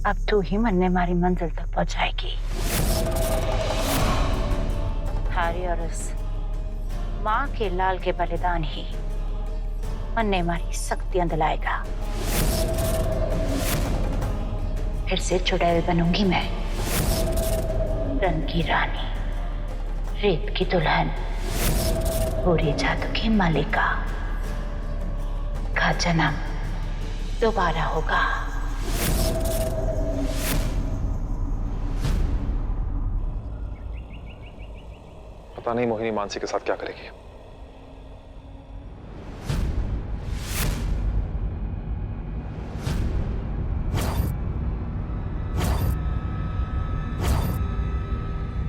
अब तू ही मन्ने मारी मंजिल तक पहुंचाएगी। थारी और उस माँ के लाल के बलिदान ही मन्ने मारी शक्तियां दिलाएगा। फिर से चुड़ैल बनूंगी मैं, रंग की रानी, रेत की दुल्हन, पूरे जादू की मालिका का जन्म दोबारा होगा। पता नहीं मोहिनी मानसी के साथ क्या करेगी।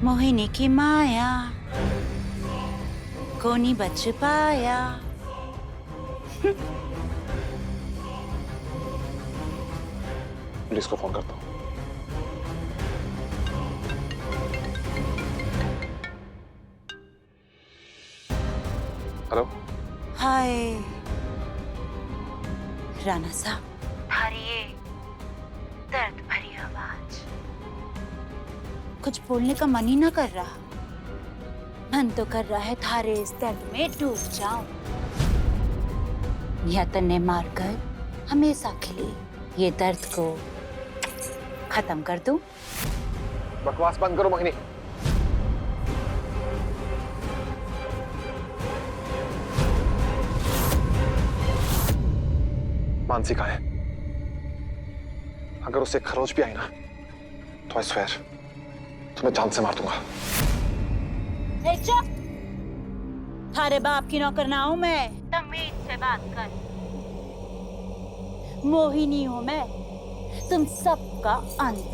मोहिनी की माया को नहीं बच पाया। पुलिस को फोन करता हूँ। हेलो। हाय राणा साहब, तुम्हारी ये दर्द भरी आवाज, कुछ बोलने का मन ही ना कर रहा। मन तो कर रहा है थारे इस दर्द में डूब जाऊं, या तन्ने मारकर हमेशा के लिए ये दर्द को खत्म कर दूं। बकवास बंद करो मोहिनी। मानसी कहाँ है? अगर उसे खरोच भी आई ना तो आई स्वेयर तुम्हें जान से मार दूंगा। चुप! थारे बाप की नौकर ना हूं मैं, तमीज से बात कर। मोहिनी हूं मैं, तुम सबका अंत।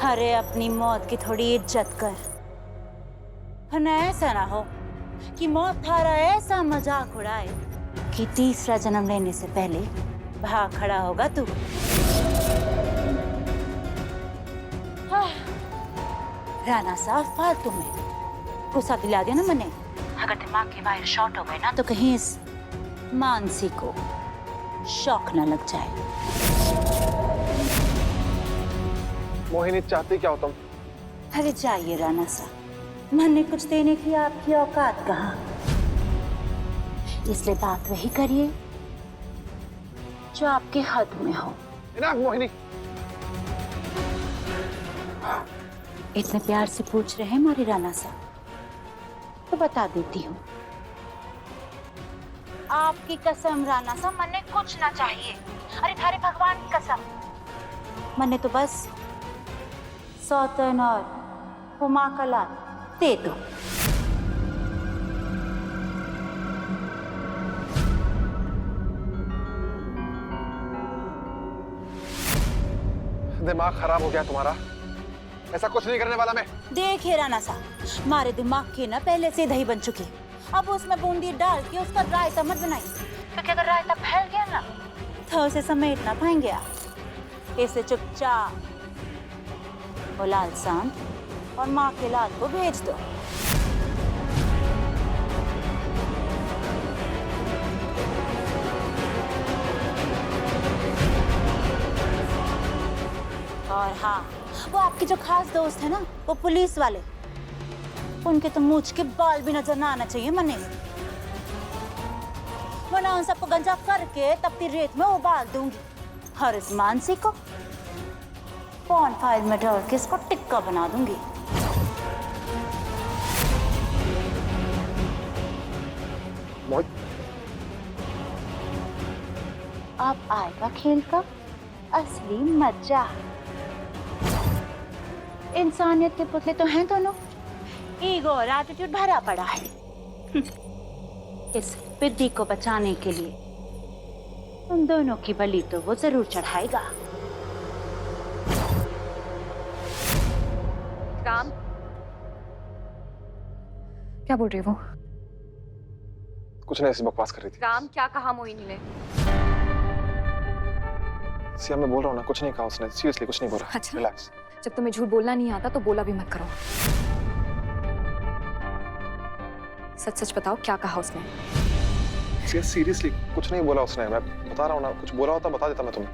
अरे अपनी मौत की थोड़ी इज्जत कर, वरना ऐसा ना हो कि मौत थारा ऐसा मजाक उड़ाए कि तीसरा जन्म लेने से पहले भाग खड़ा होगा तू। राणा साहब फालतू में गुस्सा दिला दिया ना मैंने। अगर दिमाग के वायर शॉर्ट हो गए ना तो कहीं इस मानसी को शौक न लग जाए। मोहिनी चाहती क्या हो तुम? अरे जाइए राणा साहब, मैंने कुछ देने की आपकी औकात कहाँ, इसलिए बात वही करिए जो आपके हद में हो। मोहिनी, इतने प्यार से पूछ रहे हैं हमारे राणा साहब, तो बता देती हूँ। आपकी कसम राणा साहब, मन्ने कुछ ना चाहिए। अरे थारे भगवान की कसम, मन्ने तो बस सौतन और वो माँ का लाल दे दो। दिमाग खराब हो गया तुम्हारा? ऐसा कुछ नहीं करने वाला मैं। देखिए राणा साहब, हमारे दिमाग की ना पहले से दही बन चुकी, अब उसमें बूंदी डाल के उसका रायता मत बनाइए, क्योंकि अगर रायता फैल गया ना तो उसे समेट ना पाएंगे आप। इसे चुपचाप वो लाल सांड और माँ के लाल को भेज दो। और हाँ, वो आपके जो खास दोस्त है ना, वो पुलिस वाले, उनके तो मूंछ के बाल भी नजर ना आना चाहिए मने, वरना उन सबको गंजा करके तपती रेत में उबाल दूंगी। और इस मानसी को पॉन फाइल में डाल के इसको टिक्का बना दूंगी। अब आएगा खेल का असली मजा। इंसानियत के पुतले तो हैं दोनों, ईगो और एटीट्यूड भरा पड़ा है। इस पिद्दी को बचाने के लिए उन दोनों की बलि तो वो जरूर चढ़ाएगा। राम, क्या बोल रही है वो? कुछ नहीं, ऐसी बकवास कर रही थी। राम, क्या कहा मोहिनी ने? सिया, मैं बोल रहा हूँ ना, कुछ नहीं कहा उसने। सीरियसली कुछ नहीं बोला। अच्छा, रिलैक्स। जब तुम्हें झूठ बोलना नहीं आता तो बोला भी मत करो। सच सच बताओ, क्या कहा उसने? सीरियसली कुछ नहीं बोला उसने, मैं बता रहा हूँ ना, कुछ बोला होता बता देता मैं तुम्हें।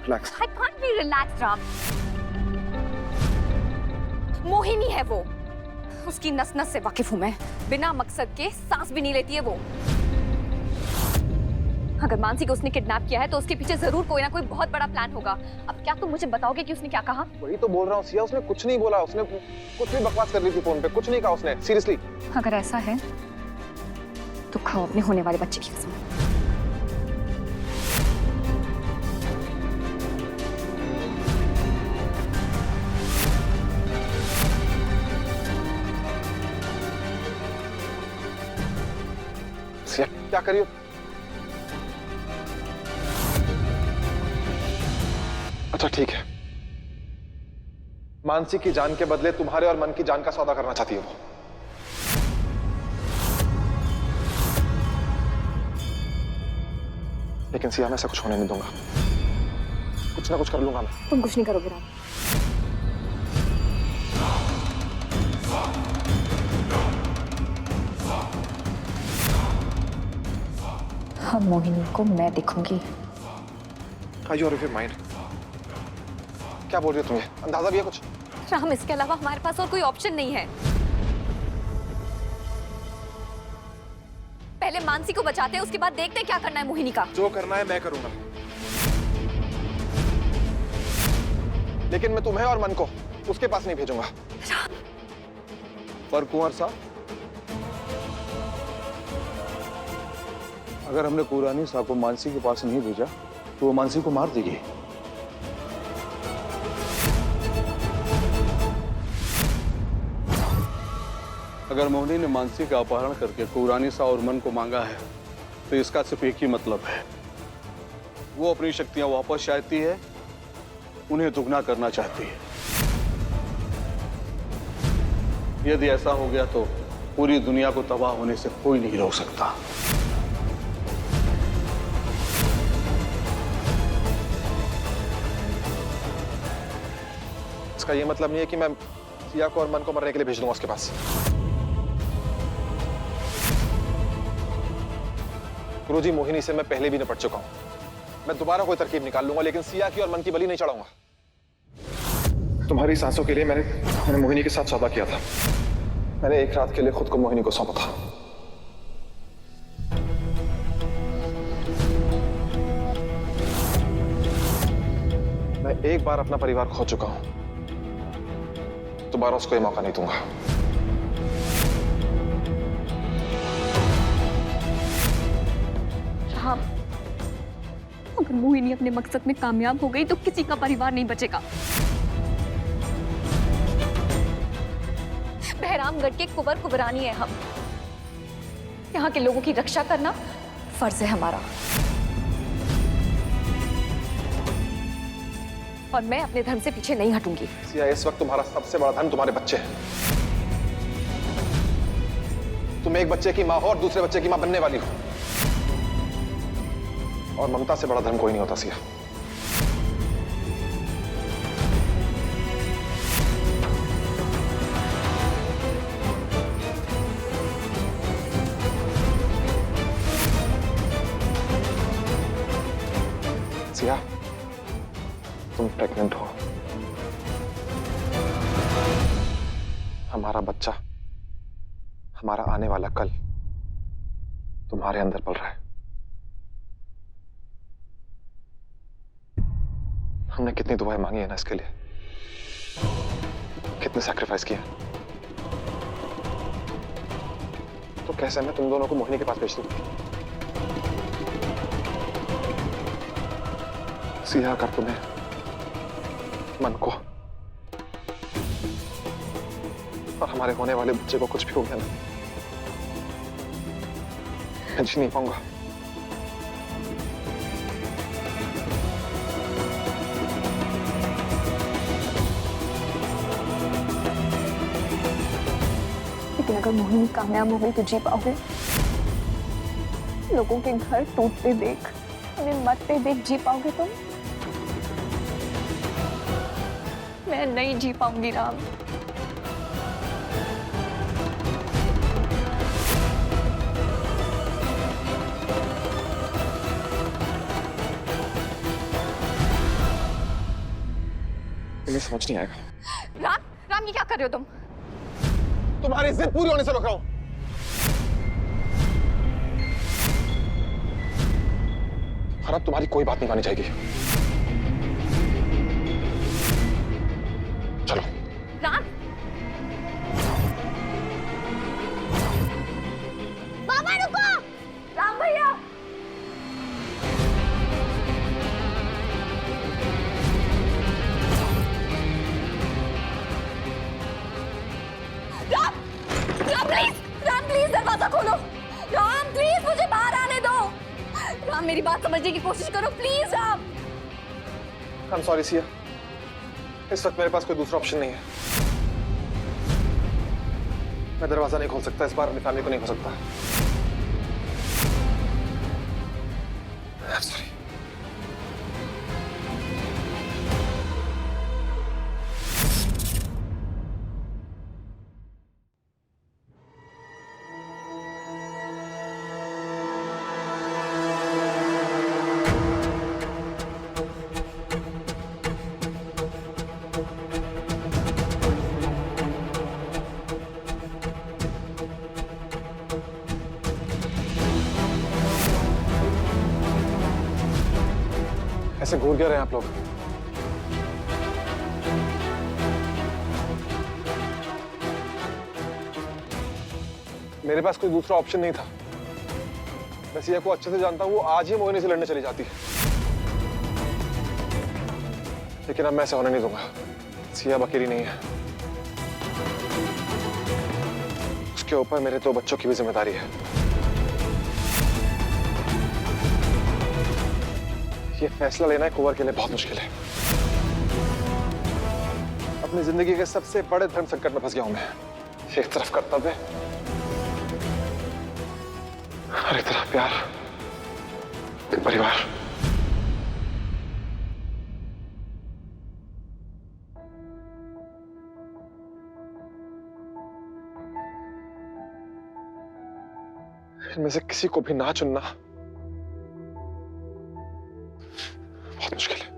Relax. I can't be relaxed, Ram. Mohini है वो, उसकी नस नस से वाकिफ हूँ मैं। बिना मकसद के सांस भी नहीं लेती है वो। अगर मानसी को उसने किडनैप किया है तो उसके पीछे जरूर कोई ना कोई बहुत बड़ा प्लान होगा। अब क्या तुम मुझे बताओगे कि उसने क्या कहा? वही तो बोल रहा हूँ सिया, उसने कुछ नहीं बोला, उसने कुछ भी बकवास कर रही थी फोन पे, कुछ नहीं कहा उसने सीरियसली। अगर ऐसा है तो खाओ अपने होने वाले बच्चे की कसम। सिया क्या करियो? अच्छा ठीक है, मानसी की जान के बदले तुम्हारे और मन की जान का सौदा करना चाहती है वो। लेकिन सिया मैं ऐसा कुछ होने नहीं दूंगा, कुछ ना कुछ कर लूंगा मैं। तुम कुछ नहीं करोगे राम। हाँ, मोहिनी को मैं दिखूंगी। Are you out of your mind? क्या बोल रही हो तुम? ये अंदाजा भी है कुछ? राम, इसके अलावा हमारे पास और कोई ऑप्शन नहीं है। पहले मानसी को बचाते हैं, उसके बाद देखते हैं क्या करना है मोहिनी का। जो करना है मैं करूंगा, लेकिन मैं तुम्हें और मन को उसके पास नहीं भेजूंगा। पर कुंवर साहब, अगर हमने कुरानी साहब को मानसी के पास नहीं भेजा तो वो मानसी को मार देगी। अगर मोहिनी ने मानसी का अपहरण करके कुरानी साहब और मन को मांगा है तो इसका सिर्फ एक ही मतलब है, वो अपनी शक्तियां वापस चाहती है, उन्हें दुगना करना चाहती है। यदि ऐसा हो गया तो पूरी दुनिया को तबाह होने से कोई नहीं रोक सकता। इसका ये मतलब नहीं है कि मैं सिया को और मन को मरने के लिए भेज दूंगा उसके पास। गुरुजी, मोहिनी से मैं पहले भी निपट चुका हूं, मैं दोबारा कोई तरकीब निकाल लूंगा, लेकिन सिया की और मन की बलि नहीं चढ़ाऊंगा। तुम्हारी सांसों के लिए मैंने मोहिनी के साथ सौदा किया था। मैंने एक रात के लिए खुद को मोहिनी को सौंपा था। मैं एक बार अपना परिवार खो चुका हूं, दोबारा उसको ये मौका नहीं दूंगा। राम, अगर मोहिनी अपने मकसद में कामयाब हो गई तो किसी का परिवार नहीं बचेगा। बहरामगढ़ के कुंवर कुंवरानी है हम, यहाँ के लोगों की रक्षा करना फर्ज है हमारा। और मैं अपने धर्म से पीछे नहीं हटूंगी। सिया, इस वक्त तुम्हारा सबसे बड़ा धन तुम्हारे बच्चे हैं। तुम एक बच्चे की माँ हो और दूसरे बच्चे की माँ बनने वाली हो, और ममता से बड़ा धर्म कोई नहीं होता सिया। सिया, तुम प्रेग्नेंट हो। हमारा बच्चा, हमारा आने वाला कल तुम्हारे अंदर पल रहा है। हमने कितनी दुआएं मांगी है ना इसके लिए, कितने सैक्रिफाइस किए। तो कैसे मैं तुम दोनों को मोहिनी के पास भेज दूं? सिया, कर तुम्हें, मन को और हमारे होने वाले बच्चे को कुछ भी हो गया ना, मैं जी नहीं पाऊंगा। लेकिन अगर मोहिनी कामयाब हो गई तो जी पाओगे? लोगों के घर टूटते देख, उन्हें मरते देख जी पाओगे तुम? मैं नहीं जी पाऊंगी राम। समझ नहीं आएगा। राम, राम, ये क्या कर रहे हो तुम? तुम्हारी जिद पूरी होने से रोक रहा हूं। और अब तुम्हारी कोई बात नहीं मानी जाएगी। चलो। राम, बाबा रुको। राम भैया, राम, राम प्लीज, राम प्लीज दरवाजा खोलो। राम प्लीज मुझे बाहर आने दो। राम मेरी बात समझने की कोशिश करो please. Ram, I am sorry Siya, इस वक्त मेरे पास कोई दूसरा ऑप्शन नहीं है। मैं दरवाजा नहीं खोल सकता, इस बार अपनी फैमिली को नहीं खो सकता। I am sorry. ऐसे घूर क्यों रहे हैं आप लोग? मेरे पास कोई दूसरा ऑप्शन नहीं था। मैं सिया को अच्छे से जानता हूं, वो आज ही मोहिनी से लड़ने चली जाती है। लेकिन अब मैं ऐसा होने नहीं दूंगा। सिया अब अकेली नहीं है, उसके ऊपर मेरे 2 बच्चों की भी जिम्मेदारी है। ये फैसला लेना एक कुंवर के लिए बहुत मुश्किल है। अपनी जिंदगी के सबसे बड़े धर्म संकट में फंस गया हूं मैं। एक तरफ कर्तव्य और एक तरफ प्यार, एक परिवार। इनमें से किसी को भी ना चुनना बहुत मुश्किल है।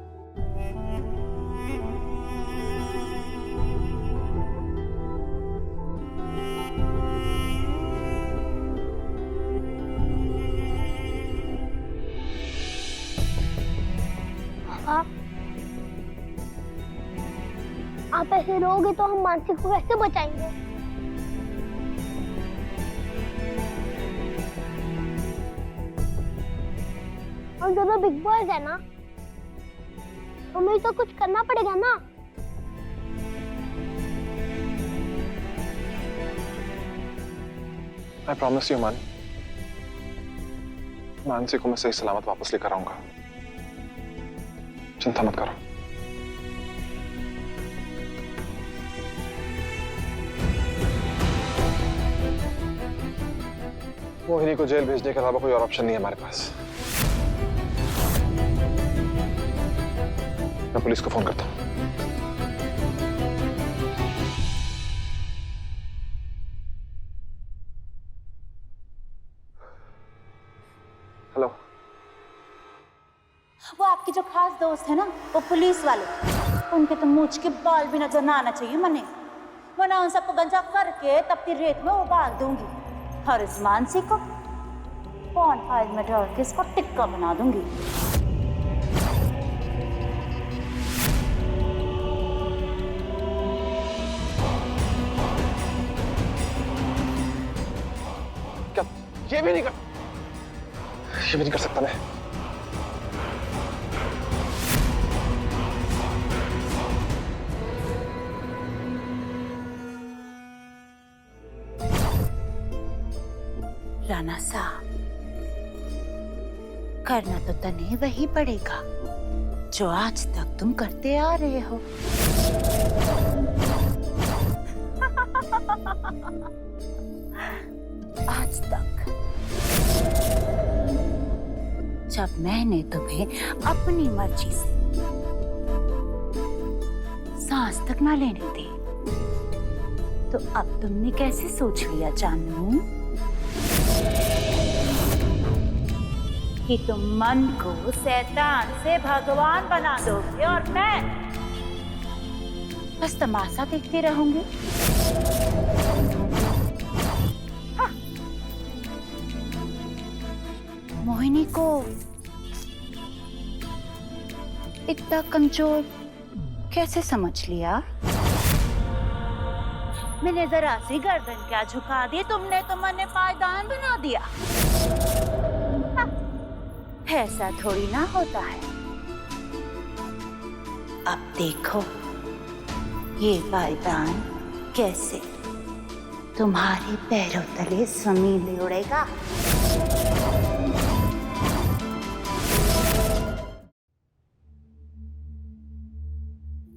आप ऐसे रहोगे तो हम मानसी को कैसे बचाएंगे? हम दोनों बिग बॉस है ना, हमें तो कुछ करना पड़ेगा ना। I promise you, man. Mansi को मैं सही सलामत वापस लेकर आऊंगा। चिंता मत करो। मोहिनी को जेल भेजने के अलावा कोई और ऑप्शन नहीं है हमारे पास। मैं पुलिस को फोन करता हूं। हेलो। वो आपके जो खास दोस्त है ना, वो पुलिस वाले, उनके तो मूंछ के बाल भी नजर ना आना चाहिए मने, वरना उन सबको गंजा करके तपती रेत में उबाल दूंगी और इस मानसी को पॉन फाइल में डाल के इसको टिक्का बना दूंगी। क्या ये भी नहीं कर सकता मैं। राणा साहब, करना तो तने वही पड़ेगा जो आज तक तुम करते आ रहे हो। आज तक जब मैंने तुम्हें अपनी मर्जी से सांस तक ना लेने दी, तो अब तुमने कैसे सोच लिया जानू कि तुम मन को शैतान से भगवान बना दोगे और मैं बस तमाशा देखती रहूंगी। हाँ। मोहिनी को इतना कमजोर कैसे समझ लिया? मैंने जरा सी गर्दन क्या झुका दी, तुमने तो मने पायदान बना दिया। हाँ, ऐसा थोड़ी ना होता है। अब देखो ये पायदान कैसे तुम्हारे पैरों तले जमीन ले उड़ेगा।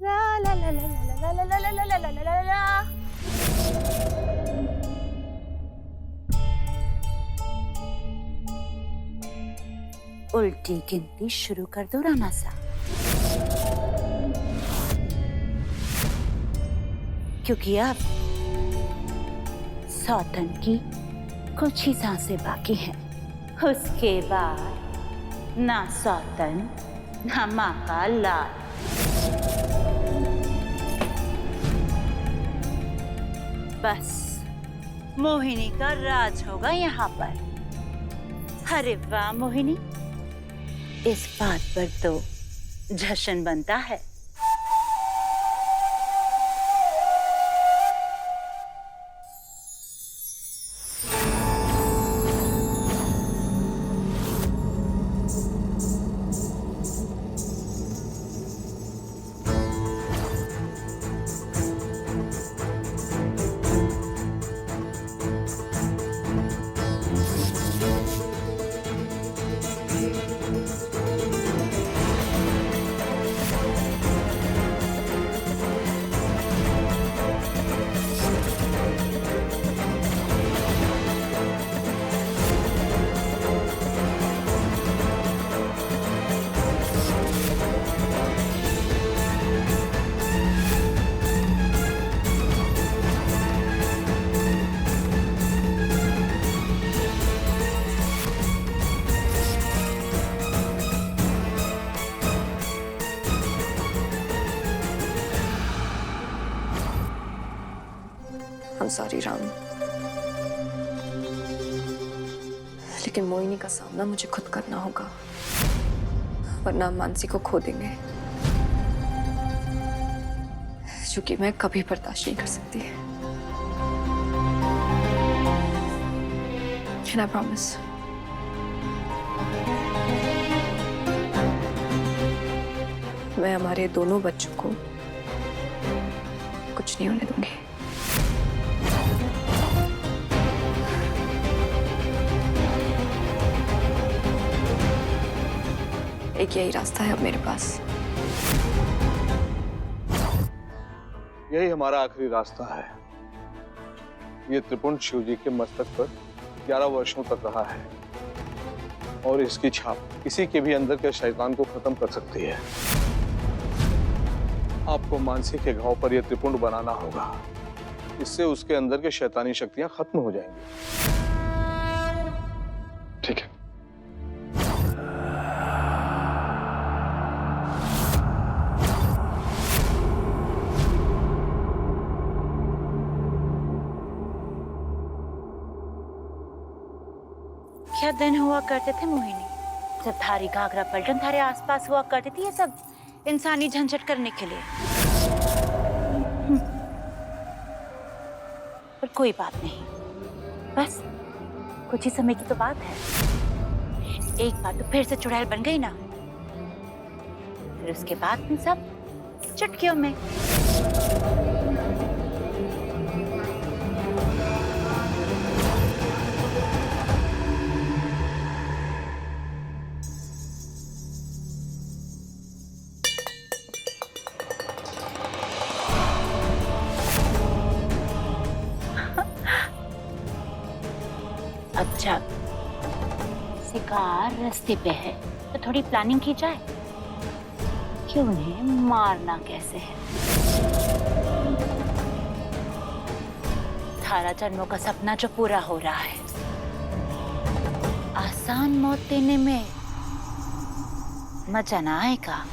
ला ला ला ला ला ला ला ला ला ला ला ला ला। उल्टी गिनती शुरू कर दो राना सा, क्योंकि अब सौतन की कुछ ही सांसें बाकी हैं। उसके बाद ना सौतन ना माँ का लाल। बस मोहिनी का राज होगा यहाँ पर। अरे वाह मोहिनी, इस बात पर तो जश्न बनता है। I'm sorry राम, लेकिन मोहिनी का सामना मुझे खुद करना होगा, वरना हम मानसी को खो देंगे, जो कि मैं कभी बर्दाश्त नहीं कर सकती। Can I promise? मैं हमारे दोनों बच्चों को कुछ नहीं होने दूंगी। एक यही रास्ता है अब मेरे पास। यही हमारा आखिरी रास्ता है। ये त्रिपुंड शिव जी के मस्तक पर 11 वर्षों तक रहा है और इसकी छाप किसी के भी अंदर के शैतान को खत्म कर सकती है। आपको मानसी के घाव पर यह त्रिपुंड बनाना होगा, इससे उसके अंदर के शैतानी शक्तियां खत्म हो जाएंगी। ठीक है। क्या दिन हुआ करते थे मोहिनी, जब थारी घाघरा पलटन थारे आसपास हुआ करती थी, ये सब इंसानी झंझट करने के लिए। पर कोई बात नहीं, बस कुछ ही समय की तो बात है। एक बार तो फिर से चुड़ैल बन गई ना, फिर उसके बाद में सब चुटकियों में। अब जब शिकार रास्ते पे है तो थोड़ी प्लानिंग की जाए कि उन्हें मारना कैसे है। थारा जन्मों का सपना जो पूरा हो रहा है, आसान मौत देने में मजा ना आएगा।